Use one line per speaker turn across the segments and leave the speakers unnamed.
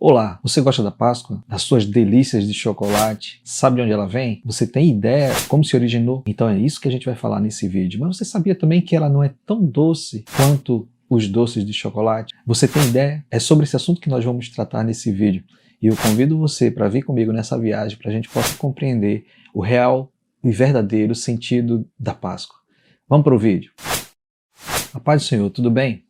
Olá, você gosta da Páscoa? Das suas delícias de chocolate? Sabe de onde ela vem? Você tem ideia como se originou? Então é isso que a gente vai falar nesse vídeo. Mas você sabia também que ela não é tão doce quanto os doces de chocolate? Você tem ideia? É sobre esse assunto que nós vamos tratar nesse vídeo. E eu convido você para vir comigo nessa viagem para a gente possa compreender o real e verdadeiro sentido da Páscoa. Vamos para o vídeo. A paz do Senhor, tudo bem?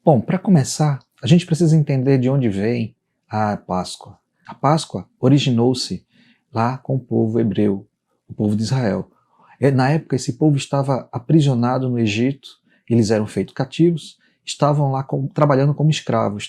Bom, para começar, a gente precisa entender de onde vem a Páscoa. A Páscoa originou-se lá com o povo hebreu, o povo de Israel. Na época, esse povo estava aprisionado no Egito, eles eram feitos cativos, estavam lá trabalhando como escravos,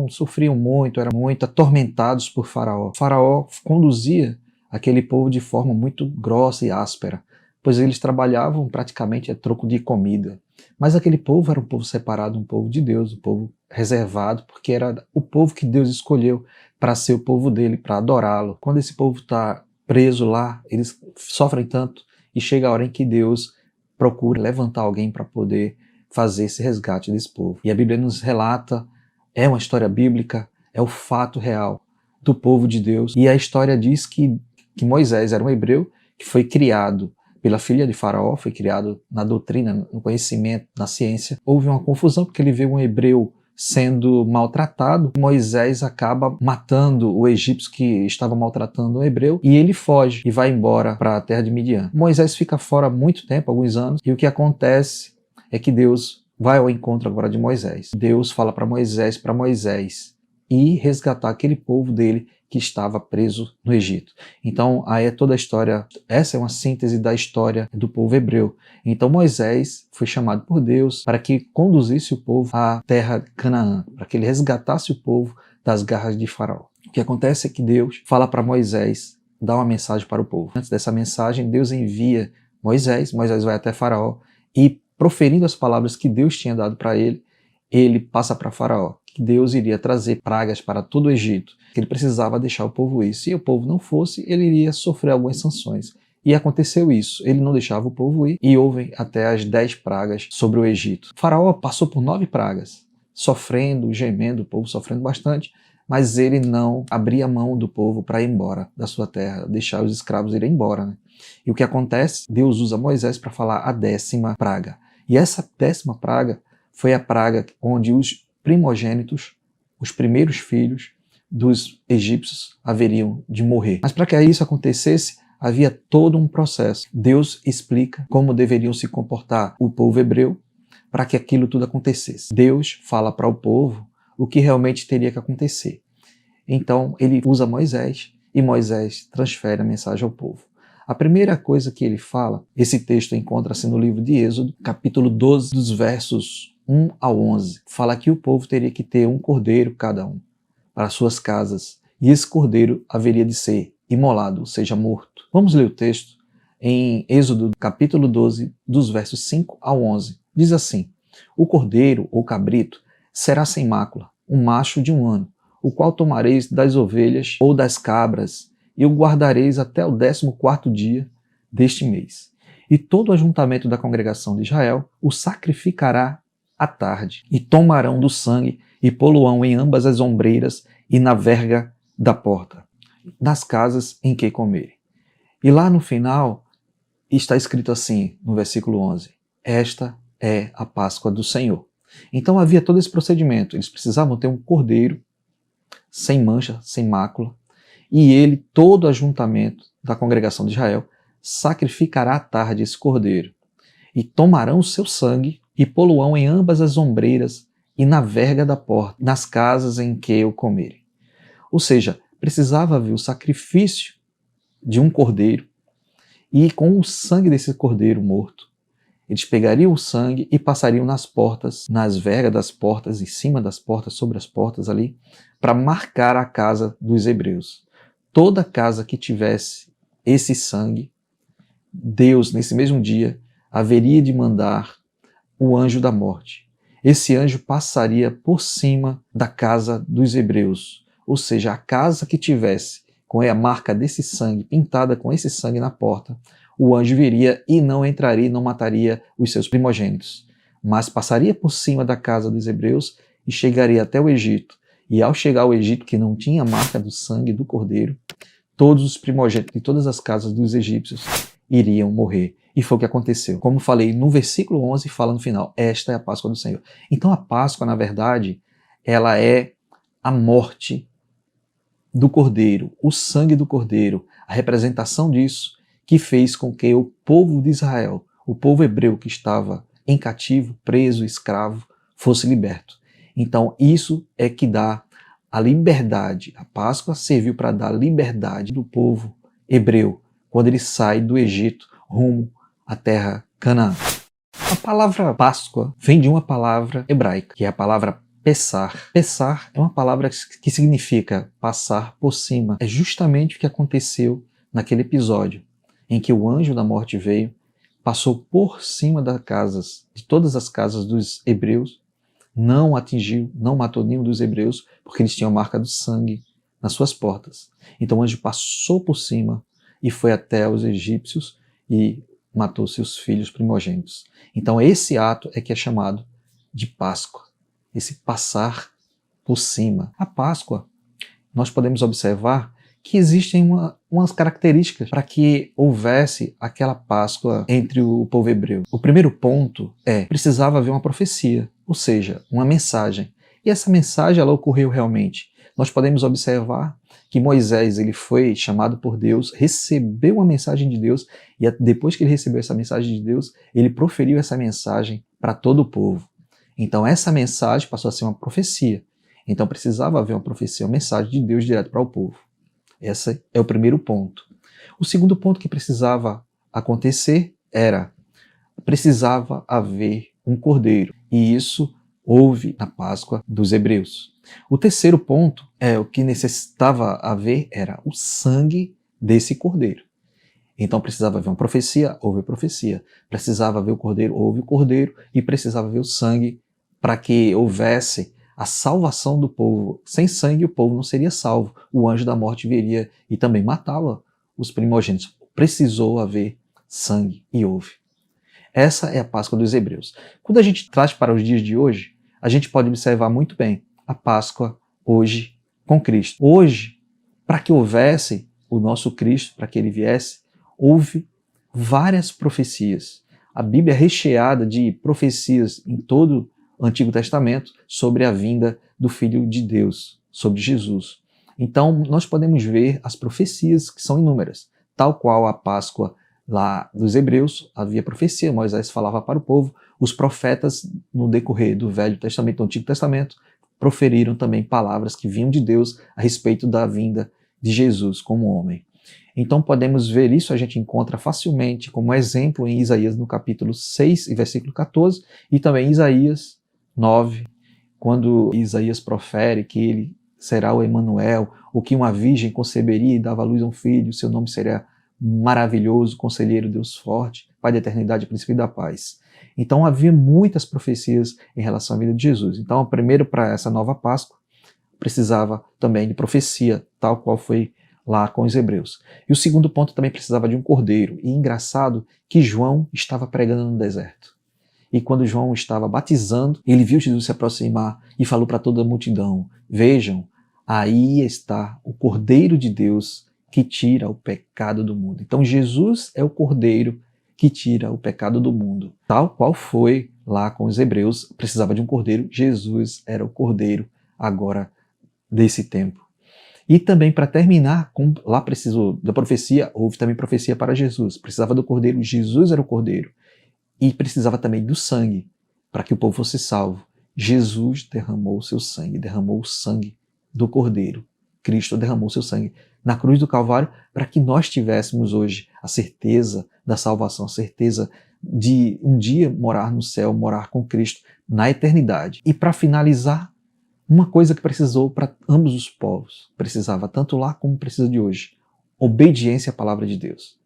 sofriam muito, eram muito atormentados por Faraó. Faraó conduzia aquele povo de forma muito grossa e áspera, pois eles trabalhavam praticamente a troco de comida. Mas aquele povo era um povo separado, um povo de Deus, um povo reservado, porque era o povo que Deus escolheu para ser o povo dele, para adorá-lo. Quando esse povo está preso lá, eles sofrem tanto e chega a hora em que Deus procura levantar alguém para poder fazer esse resgate desse povo. E a Bíblia nos relata, é uma história bíblica, é o fato real do povo de Deus. E a história diz que Moisés era um hebreu que foi criado pela filha de Faraó, foi criado na doutrina, no conhecimento, na ciência. Houve uma confusão porque ele vê um hebreu sendo maltratado. Moisés acaba matando o egípcio que estava maltratando o hebreu e ele foge e vai embora para a terra de Midian. Moisés fica fora muito tempo, alguns anos, e o que acontece é que Deus vai ao encontro agora de Moisés. Deus fala para Moisés ir resgatar aquele povo dele que estava preso no Egito. Então, aí é toda a história, essa é uma síntese da história do povo hebreu. Então, Moisés foi chamado por Deus para que conduzisse o povo à terra de Canaã, para que ele resgatasse o povo das garras de Faraó. O que acontece é que Deus fala para Moisés, dá uma mensagem para o povo. Antes dessa mensagem, Deus envia Moisés vai até Faraó e, proferindo as palavras que Deus tinha dado para ele, ele passa para Faraó que Deus iria trazer pragas para todo o Egito, que ele precisava deixar o povo ir. Se o povo não fosse, ele iria sofrer algumas sanções. E aconteceu isso, ele não deixava o povo ir e houve até as 10 pragas sobre o Egito. Faraó passou por 9 pragas, sofrendo, gemendo, o povo sofrendo bastante, mas ele não abria mão do povo para ir embora da sua terra, deixar os escravos irem embora. Né? E o que acontece? Deus usa Moisés para falar a 10ª praga. E essa 10ª praga foi a praga onde os primogênitos, os primeiros filhos dos egípcios haveriam de morrer. Mas para que isso acontecesse, havia todo um processo. Deus explica como deveriam se comportar o povo hebreu para que aquilo tudo acontecesse. Deus fala para o povo o que realmente teria que acontecer. Então ele usa Moisés e Moisés transfere a mensagem ao povo. A primeira coisa que ele fala, esse texto encontra-se no livro de Êxodo, capítulo 12, dos versos 1 ao 11, fala que o povo teria que ter um cordeiro cada um para suas casas, e esse cordeiro haveria de ser imolado, ou seja, morto. Vamos ler o texto em Êxodo, capítulo 12, dos versos 5 ao 11. Diz assim: o cordeiro ou cabrito será sem mácula, um macho de 1 ano, o qual tomareis das ovelhas ou das cabras, e o guardareis até o 14º dia deste mês. E todo o ajuntamento da congregação de Israel o sacrificará à tarde, e tomarão do sangue e poluão em ambas as ombreiras e na verga da porta, nas casas em que comerem. E lá no final está escrito assim, no versículo 11, esta é a Páscoa do Senhor. Então havia todo esse procedimento, eles precisavam ter um cordeiro sem mancha, sem mácula, e ele, todo o ajuntamento da congregação de Israel, sacrificará à tarde esse cordeiro, e tomarão o seu sangue e poluão em ambas as ombreiras e na verga da porta, nas casas em que o comerem. Ou seja, precisava haver o sacrifício de um cordeiro, e com o sangue desse cordeiro morto, eles pegariam o sangue e passariam nas portas, nas vergas das portas, em cima das portas, sobre as portas ali, para marcar a casa dos hebreus. Toda casa que tivesse esse sangue, Deus, nesse mesmo dia, haveria de mandar o anjo da morte. Esse anjo passaria por cima da casa dos hebreus, ou seja, a casa que tivesse com a marca desse sangue, pintada com esse sangue na porta, o anjo viria e não entraria, não mataria os seus primogênitos, mas passaria por cima da casa dos hebreus e chegaria até o Egito, E ao chegar ao Egito, que não tinha a marca do sangue do cordeiro, todos os primogênitos de todas as casas dos egípcios iriam morrer. E foi o que aconteceu. Como falei, no versículo 11 fala no final, esta é a Páscoa do Senhor. Então a Páscoa, na verdade, ela é a morte do cordeiro, o sangue do cordeiro, a representação disso que fez com que o povo de Israel, o povo hebreu que estava em cativo, preso, escravo, fosse liberto. Então isso é que dá a liberdade. A Páscoa serviu para dar liberdade do povo hebreu quando ele sai do Egito rumo à terra Canaã. A palavra Páscoa vem de uma palavra hebraica, que é a palavra Pessar. Pessar é uma palavra que significa passar por cima. É justamente o que aconteceu naquele episódio em que o anjo da morte veio, passou por cima das casas, de todas as casas dos hebreus, não atingiu, não matou nenhum dos hebreus, porque eles tinham a marca do sangue nas suas portas. Então o anjo passou por cima e foi até os egípcios e matou seus filhos primogênitos. Então esse ato é que é chamado de Páscoa, esse passar por cima. A Páscoa, nós podemos observar que existem umas características para que houvesse aquela Páscoa entre o povo hebreu. O primeiro ponto precisava haver uma profecia, ou seja, uma mensagem. E essa mensagem ela ocorreu realmente. Nós podemos observar que Moisés ele foi chamado por Deus, recebeu uma mensagem de Deus e depois que ele recebeu essa mensagem de Deus, ele proferiu essa mensagem para todo o povo. Então essa mensagem passou a ser uma profecia. Então precisava haver uma profecia, uma mensagem de Deus direto para o povo. Esse é o primeiro ponto. O segundo ponto que precisava acontecer precisava haver um cordeiro. E isso houve na Páscoa dos hebreus. O terceiro ponto o que necessitava haver era o sangue desse cordeiro. Então precisava haver uma profecia, houve profecia. Precisava haver o cordeiro, houve o cordeiro. E precisava haver o sangue para que houvesse a salvação do povo. Sem sangue o povo não seria salvo. O anjo da morte viria e também matava os primogênitos. Precisou haver sangue e houve. Essa é a Páscoa dos hebreus. Quando a gente traz para os dias de hoje, a gente pode observar muito bem a Páscoa hoje com Cristo. Hoje, para que houvesse o nosso Cristo, para que ele viesse, houve várias profecias. A Bíblia é recheada de profecias em todo o Antigo Testamento sobre a vinda do Filho de Deus, sobre Jesus. Então, nós podemos ver as profecias que são inúmeras, tal qual a Páscoa lá dos hebreus, havia profecia, Moisés falava para o povo, os profetas no decorrer do Velho Testamento, do Antigo Testamento, proferiram também palavras que vinham de Deus a respeito da vinda de Jesus como homem. Então podemos ver isso, a gente encontra facilmente como exemplo em Isaías no capítulo 6 e versículo 14 e também em Isaías 9, quando Isaías profere que ele será o Emanuel, ou que uma virgem conceberia e dava à luz a um filho, seu nome seria maravilhoso, conselheiro, Deus forte, Pai da eternidade, príncipe da paz. Então havia muitas profecias em relação à vida de Jesus. Então, primeiro, para essa nova Páscoa, precisava também de profecia, tal qual foi lá com os hebreus. E o segundo ponto também precisava de um cordeiro. E engraçado que João estava pregando no deserto. E quando João estava batizando, ele viu Jesus se aproximar e falou para toda a multidão: vejam, aí está o Cordeiro de Deus que tira o pecado do mundo. Então Jesus é o Cordeiro que tira o pecado do mundo. Tal qual foi lá com os hebreus, precisava de um cordeiro, Jesus era o cordeiro agora desse tempo. E também para terminar, lá precisou da profecia, houve também profecia para Jesus. Precisava do cordeiro, Jesus era o cordeiro. E precisava também do sangue, para que o povo fosse salvo. Jesus derramou o seu sangue, derramou o sangue do cordeiro. Cristo derramou o seu sangue na cruz do Calvário para que nós tivéssemos hoje a certeza da salvação, a certeza de um dia morar no céu, morar com Cristo na eternidade. E para finalizar, uma coisa que precisou para ambos os povos, precisava tanto lá como precisa de hoje, obediência à palavra de Deus.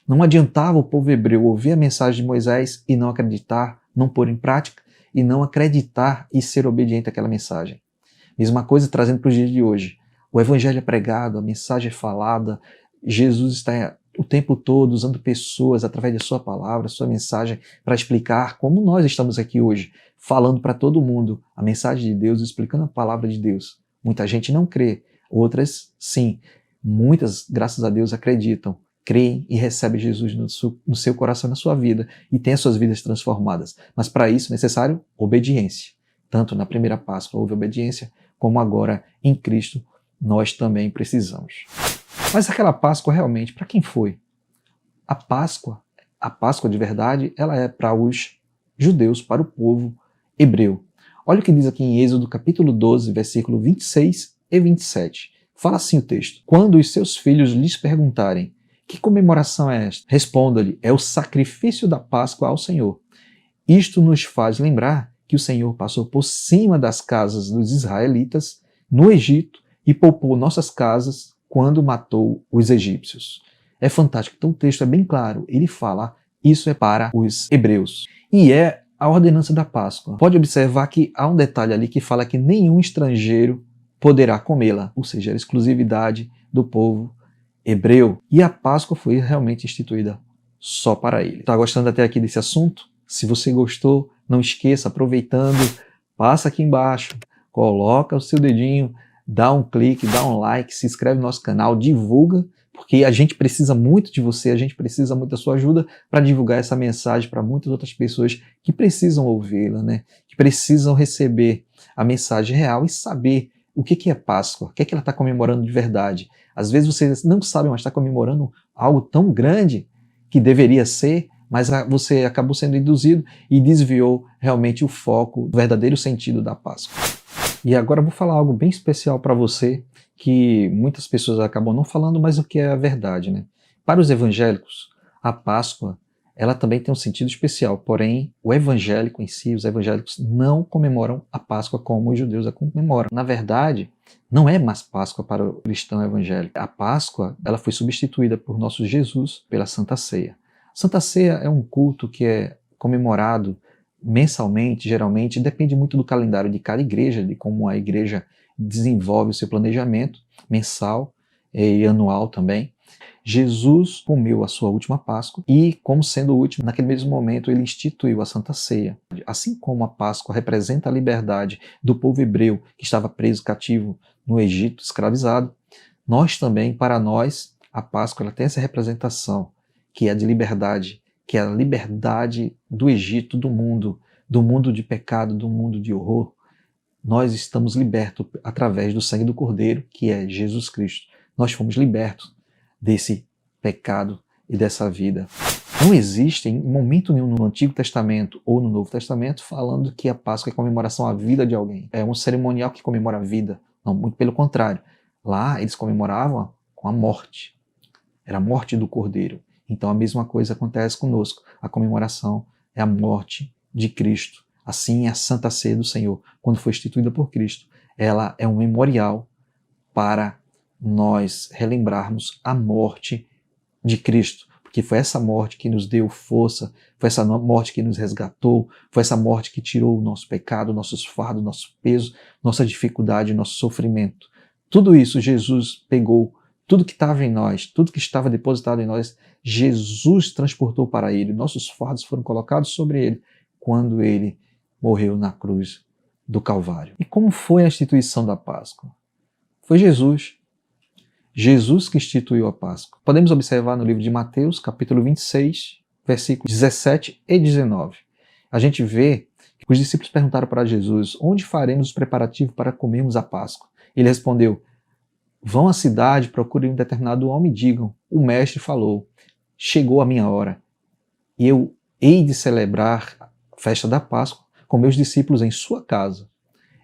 Não adiantava o povo hebreu ouvir a mensagem de Moisés e não acreditar, não pôr em prática e não acreditar e ser obediente àquela mensagem. Mesma coisa trazendo para os dias de hoje. O evangelho é pregado, a mensagem é falada, Jesus está o tempo todo usando pessoas através da sua palavra, sua mensagem, para explicar como nós estamos aqui hoje, falando para todo mundo a mensagem de Deus, explicando a palavra de Deus. Muita gente não crê, outras sim. Muitas, graças a Deus, acreditam, creem e recebem Jesus no seu coração, na sua vida, e têm as suas vidas transformadas. Mas para isso é necessário obediência. Tanto na primeira Páscoa houve obediência, como agora em Cristo nós também precisamos. Mas aquela Páscoa realmente, para quem foi? A Páscoa de verdade, ela é para os judeus, para o povo hebreu. Olha o que diz aqui em Êxodo capítulo 12, versículo 26 e 27. Fala assim o texto: quando os seus filhos lhes perguntarem, que comemoração é esta? Responda-lhe, é o sacrifício da Páscoa ao Senhor. Isto nos faz lembrar que o Senhor passou por cima das casas dos israelitas no Egito e poupou nossas casas quando matou os egípcios. É fantástico. Então o texto é bem claro. Ele fala, isso é para os hebreus. E é a ordenança da Páscoa. Pode observar que há um detalhe ali que fala que nenhum estrangeiro poderá comê-la. Ou seja, a exclusividade do povo hebreu. E a Páscoa foi realmente instituída só para ele. Está gostando até aqui desse assunto? Se você gostou, não esqueça, aproveitando, passa aqui embaixo, coloca o seu dedinho, dá um clique, dá um like, se inscreve no nosso canal, divulga, porque a gente precisa muito de você, a gente precisa muito da sua ajuda para divulgar essa mensagem para muitas outras pessoas que precisam ouvi-la, né? Que precisam receber a mensagem real e saber o que é Páscoa, o que ela está comemorando de verdade. Às vezes vocês não sabem, mas está comemorando algo tão grande que deveria ser, mas você acabou sendo induzido e desviou realmente o foco, o verdadeiro sentido da Páscoa. E agora eu vou falar algo bem especial para você, que muitas pessoas acabam não falando, mas o que é a verdade, né? Para os evangélicos, a Páscoa, ela também tem um sentido especial, porém, o evangélico em si, os evangélicos não comemoram a Páscoa como os judeus a comemoram. Na verdade, não é mais Páscoa para o cristão evangélico. A Páscoa, ela foi substituída por nosso Jesus pela Santa Ceia. Santa Ceia é um culto que é comemorado mensalmente, geralmente, depende muito do calendário de cada igreja, de como a igreja desenvolve o seu planejamento mensal e anual também. Jesus comeu a sua última Páscoa e, como sendo o último, naquele mesmo momento ele instituiu a Santa Ceia. Assim como a Páscoa representa a liberdade do povo hebreu que estava preso cativo no Egito, escravizado, nós também, para nós, a Páscoa ela tem essa representação, que é a de liberdade, que é a liberdade do Egito, do mundo de pecado, do mundo de horror. Nós estamos libertos através do sangue do Cordeiro, que é Jesus Cristo. Nós fomos libertos desse pecado e dessa vida. Não existe em momento nenhum no Antigo Testamento ou no Novo Testamento falando que a Páscoa é comemoração à vida de alguém. É um cerimonial que comemora a vida. Não, muito pelo contrário. Lá eles comemoravam com a morte. Era a morte do Cordeiro. Então a mesma coisa acontece conosco. A comemoração é a morte de Cristo. Assim é a Santa Ceia do Senhor, quando foi instituída por Cristo. Ela é um memorial para nós relembrarmos a morte de Cristo. Porque foi essa morte que nos deu força, foi essa morte que nos resgatou, foi essa morte que tirou o nosso pecado, nossos fardos, nosso peso, nossa dificuldade, nosso sofrimento. Tudo isso Jesus pegou, tudo que estava em nós, tudo que estava depositado em nós, Jesus transportou para ele. Nossos fardos foram colocados sobre ele quando ele morreu na cruz do Calvário. E como foi a instituição da Páscoa? Foi Jesus. Jesus que instituiu a Páscoa. Podemos observar no livro de Mateus, capítulo 26, versículos 17 e 19. A gente vê que os discípulos perguntaram para Jesus, onde faremos os preparativos para comermos a Páscoa? Ele respondeu, vão à cidade, procurem um determinado homem e digam, o mestre falou, chegou a minha hora, e eu hei de celebrar a festa da Páscoa com meus discípulos em sua casa.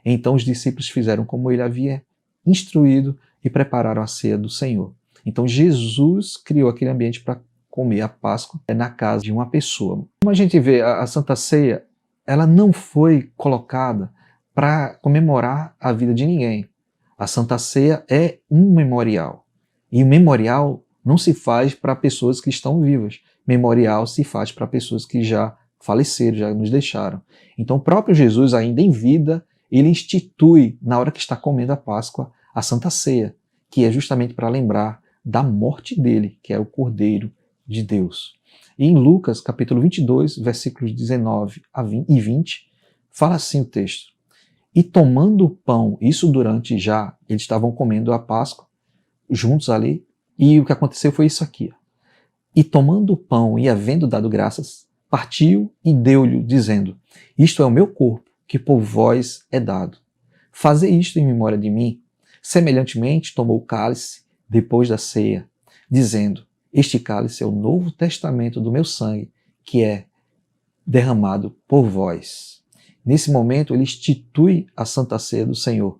Então os discípulos fizeram como ele havia instruído e prepararam a ceia do Senhor. Então Jesus criou aquele ambiente para comer a Páscoa na casa de uma pessoa. Como a gente vê, a Santa Ceia, ela não foi colocada para comemorar a vida de ninguém. A Santa Ceia é um memorial. E o memorial não se faz para pessoas que estão vivas. Memorial se faz para pessoas que já faleceram, já nos deixaram. Então o próprio Jesus, ainda em vida, ele institui, na hora que está comendo a Páscoa, a Santa Ceia, que é justamente para lembrar da morte dele, que é o Cordeiro de Deus. E em Lucas, capítulo 22, versículos 19 e 20, fala assim o texto. E tomando o pão, isso durante já, eles estavam comendo a Páscoa, juntos ali, e o que aconteceu foi isso aqui. E tomando o pão e havendo dado graças, partiu e deu-lhe, dizendo: isto é o meu corpo, que por vós é dado. Fazei isto em memória de mim. Semelhantemente tomou o cálice, depois da ceia, dizendo: este cálice é o novo testamento do meu sangue, que é derramado por vós. Nesse momento, ele institui a Santa Ceia do Senhor.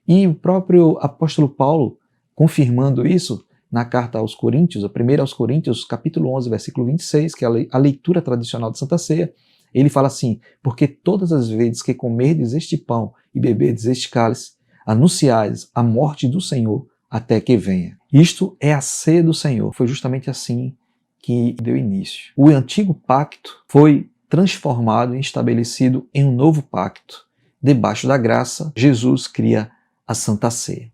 E o próprio apóstolo Paulo, confirmando isso, na carta aos Coríntios, a primeira aos Coríntios, capítulo 11, versículo 26, que é a leitura tradicional de Santa Ceia, ele fala assim: porque todas as vezes que comerdes este pão e beberdes este cálice, anunciais a morte do Senhor até que venha. Isto é a ceia do Senhor. Foi justamente assim que deu início. O antigo pacto foi transformado e estabelecido em um novo pacto. Debaixo da graça, Jesus cria a Santa Ceia.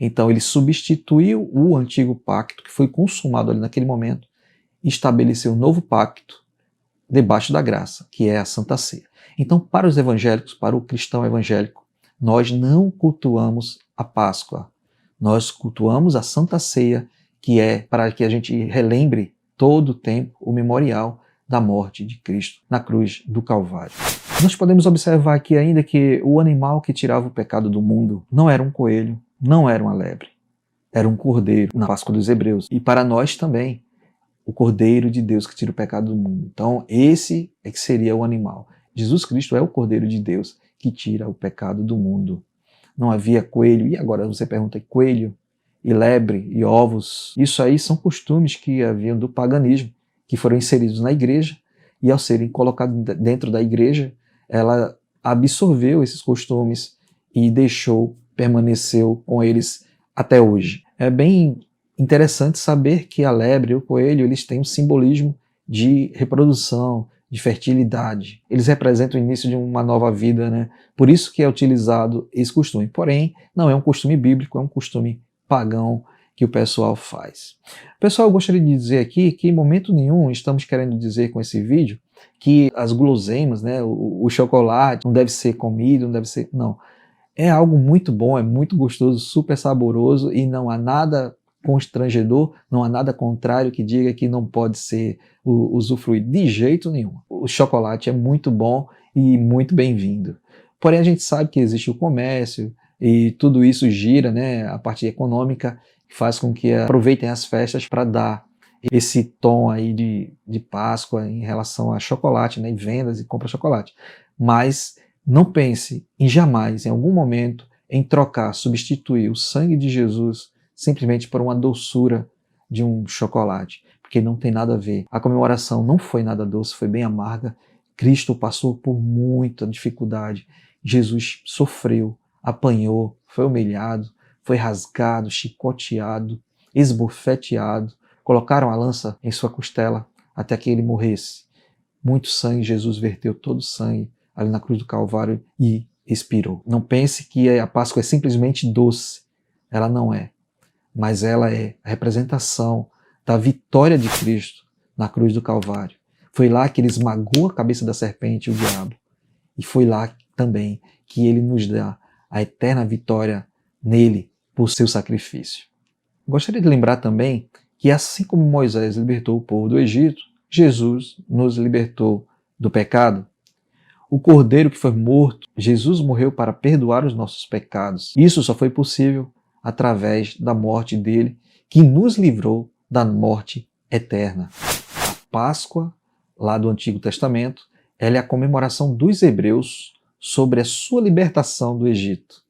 Então ele substituiu o antigo pacto, que foi consumado ali naquele momento, e estabeleceu um novo pacto debaixo da graça, que é a Santa Ceia. Então, para os evangélicos, para o cristão evangélico, nós não cultuamos a Páscoa. Nós cultuamos a Santa Ceia, que é para que a gente relembre todo o tempo o memorial da morte de Cristo na cruz do Calvário. Nós podemos observar aqui ainda que o animal que tirava o pecado do mundo não era um coelho, não era uma lebre, era um cordeiro na Páscoa dos Hebreus. E para nós também, o Cordeiro de Deus que tira o pecado do mundo. Então, esse é que seria o animal. Jesus Cristo é o Cordeiro de Deus que tira o pecado do mundo. Não havia coelho. E agora você pergunta, coelho e lebre e ovos? Isso aí são costumes que haviam do paganismo, que foram inseridos na igreja, e ao serem colocados dentro da igreja, ela absorveu esses costumes e permaneceu com eles até hoje. É bem interessante saber que a lebre e o coelho, eles têm um simbolismo de reprodução, de fertilidade. Eles representam o início de uma nova vida, né? Por isso que é utilizado esse costume. Porém, não é um costume bíblico, é um costume pagão que o pessoal faz. Pessoal, eu gostaria de dizer aqui que em momento nenhum estamos querendo dizer com esse vídeo que as guloseimas, né, o chocolate não deve ser comido, não deve ser... Não. É algo muito bom, é muito gostoso, super saboroso e não há nada constrangedor, não há nada contrário que diga que não pode ser usufruído de jeito nenhum. O chocolate é muito bom e muito bem-vindo. Porém, a gente sabe que existe o comércio e tudo isso gira, né, a parte econômica, que faz com que aproveitem as festas para dar esse tom aí de Páscoa em relação a chocolate, né, vendas e compra de chocolate. Mas não pense em jamais, em algum momento, em trocar, substituir o sangue de Jesus simplesmente por uma doçura de um chocolate, porque não tem nada a ver. A comemoração não foi nada doce, foi bem amarga. Cristo passou por muita dificuldade. Jesus sofreu, apanhou, foi humilhado, foi rasgado, chicoteado, esbofeteado, colocaram a lança em sua costela até que ele morresse. Muito sangue, Jesus verteu todo o sangue ali na cruz do Calvário e expirou. Não pense que a Páscoa é simplesmente doce. Ela não é. Mas ela é a representação da vitória de Cristo na cruz do Calvário. Foi lá que ele esmagou a cabeça da serpente e o diabo. E foi lá também que ele nos dá a eterna vitória nele por seu sacrifício. Gostaria de lembrar também que assim como Moisés libertou o povo do Egito, Jesus nos libertou do pecado. O cordeiro que foi morto, Jesus morreu para perdoar os nossos pecados. Isso só foi possível através da morte dele, que nos livrou da morte eterna. A Páscoa, lá do Antigo Testamento, ela é a comemoração dos hebreus sobre a sua libertação do Egito.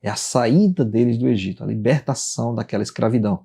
É a saída deles do Egito, a libertação daquela escravidão.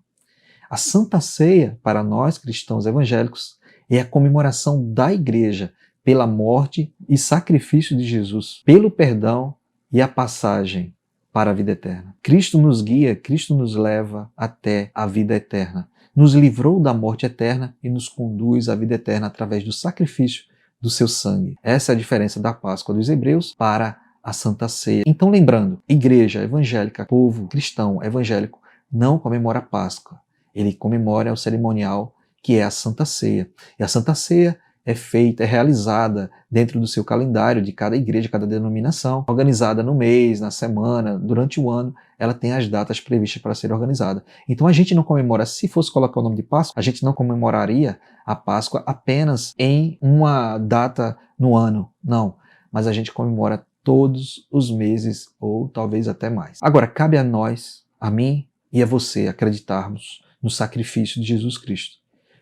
A Santa Ceia, para nós cristãos evangélicos, é a comemoração da Igreja pela morte e sacrifício de Jesus, pelo perdão e a passagem para a vida eterna. Cristo nos guia, Cristo nos leva até a vida eterna. Nos livrou da morte eterna e nos conduz à vida eterna através do sacrifício do seu sangue. Essa é a diferença da Páscoa dos hebreus para a Santa Ceia. Então, lembrando, igreja evangélica, povo cristão evangélico, não comemora a Páscoa. Ele comemora o cerimonial que é a Santa Ceia. E a Santa Ceia é feita, é realizada dentro do seu calendário de cada igreja, cada denominação, organizada no mês, na semana, durante o ano, ela tem as datas previstas para ser organizada. Então a gente não comemora, se fosse colocar o nome de Páscoa, a gente não comemoraria a Páscoa apenas em uma data no ano, não, mas a gente comemora todos os meses ou talvez até mais. Agora, cabe a nós, a mim e a você acreditarmos no sacrifício de Jesus Cristo.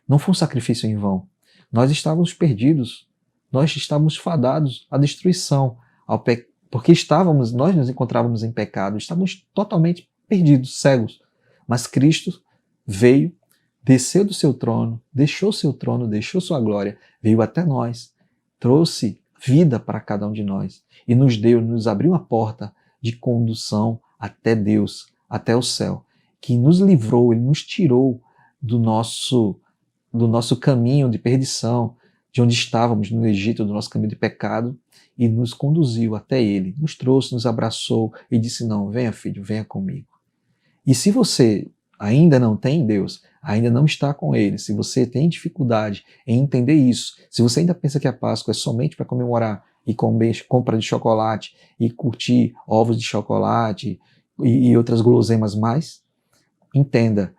Não foi um sacrifício em vão. Nós estávamos perdidos, nós estávamos fadados à destruição, porque nós nos encontrávamos em pecado, estávamos totalmente perdidos, cegos. Mas Cristo veio, desceu do seu trono, deixou sua glória, veio até nós, trouxe vida para cada um de nós e nos abriu uma porta de condução até Deus, até o céu, que nos livrou, Ele nos tirou do nosso caminho de perdição, de onde estávamos no Egito, do nosso caminho de pecado, e nos conduziu até Ele, nos trouxe, nos abraçou e disse: não, venha filho, venha comigo. E se você ainda não tem Deus, ainda não está com Ele, se você tem dificuldade em entender isso, se você ainda pensa que a Páscoa é somente para comemorar e comer compra de chocolate e curtir ovos de chocolate e outras guloseimas mais, entenda,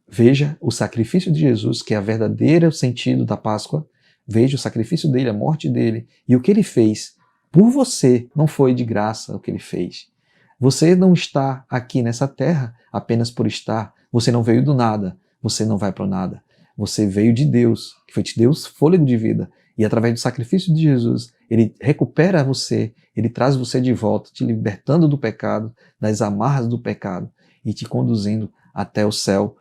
veja o sacrifício de Jesus, que é o verdadeiro sentido da Páscoa, veja o sacrifício dele, a morte dele e o que ele fez por você. Não foi de graça o que ele fez. Você não está aqui nessa terra apenas por estar. Você não veio do nada. Você não vai para o nada. Você veio de Deus, que foi te deu fôlego de vida. E através do sacrifício de Jesus, Ele recupera você, Ele traz você de volta, te libertando do pecado, das amarras do pecado e te conduzindo até o céu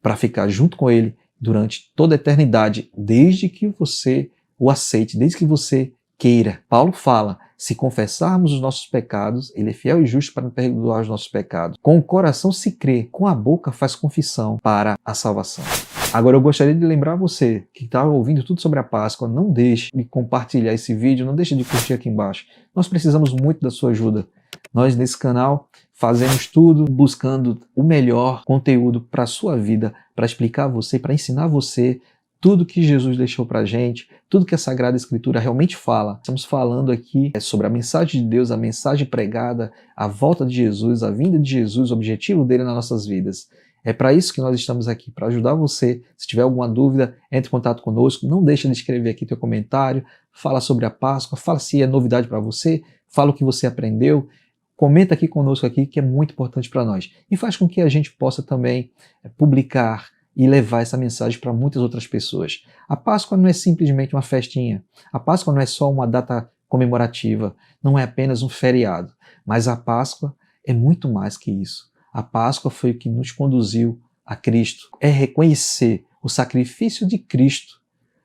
para ficar junto com Ele durante toda a eternidade, desde que você o aceite, desde que você queira. Paulo fala: se confessarmos os nossos pecados, Ele é fiel e justo para perdoar os nossos pecados. Com o coração se crê, com a boca faz confissão para a salvação. Agora eu gostaria de lembrar você que está ouvindo tudo sobre a Páscoa, não deixe de compartilhar esse vídeo, não deixe de curtir aqui embaixo. Nós precisamos muito da sua ajuda. Nós nesse canal fazemos tudo buscando o melhor conteúdo para a sua vida, para explicar a você, para ensinar você tudo que Jesus deixou para a gente, tudo que a Sagrada Escritura realmente fala. Estamos falando aqui sobre a mensagem de Deus, a mensagem pregada, a volta de Jesus, a vinda de Jesus, o objetivo dele nas nossas vidas. É para isso que nós estamos aqui, para ajudar você. Se tiver alguma dúvida, entre em contato conosco, não deixe de escrever aqui teu comentário, fala sobre a Páscoa, fala se é novidade para você, fala o que você aprendeu, comenta aqui conosco aqui, que é muito importante para nós. E faz com que a gente possa também publicar e levar essa mensagem para muitas outras pessoas. A Páscoa não é simplesmente uma festinha. A Páscoa não é só uma data comemorativa, não é apenas um feriado. Mas a Páscoa é muito mais que isso. A Páscoa foi o que nos conduziu a Cristo. É reconhecer o sacrifício de Cristo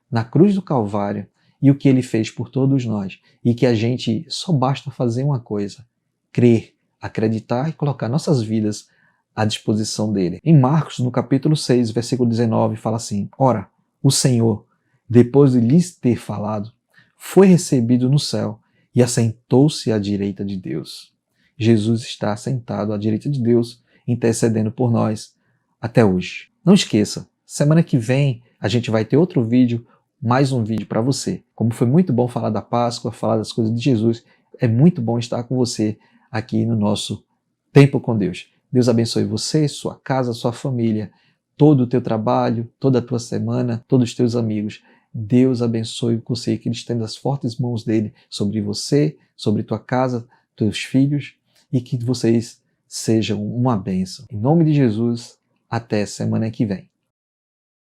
na cruz do Calvário e o que Ele fez por todos nós. E que a gente só basta fazer uma coisa: crer, acreditar e colocar nossas vidas à disposição dele. Em Marcos, no capítulo 6, versículo 19, fala assim: ora, o Senhor, depois de lhes ter falado, foi recebido no céu e assentou-se à direita de Deus. Jesus está sentado à direita de Deus, intercedendo por nós até hoje. Não esqueça, semana que vem a gente vai ter outro vídeo, mais um vídeo para você. Como foi muito bom falar da Páscoa, falar das coisas de Jesus, é muito bom estar com você aqui no nosso Tempo com Deus. Deus abençoe você, sua casa, sua família, todo o teu trabalho, toda a tua semana, todos os teus amigos. Deus abençoe você, que Ele estenda as fortes mãos dele sobre você, sobre tua casa, teus filhos, e que vocês sejam uma bênção. Em nome de Jesus, até semana que vem.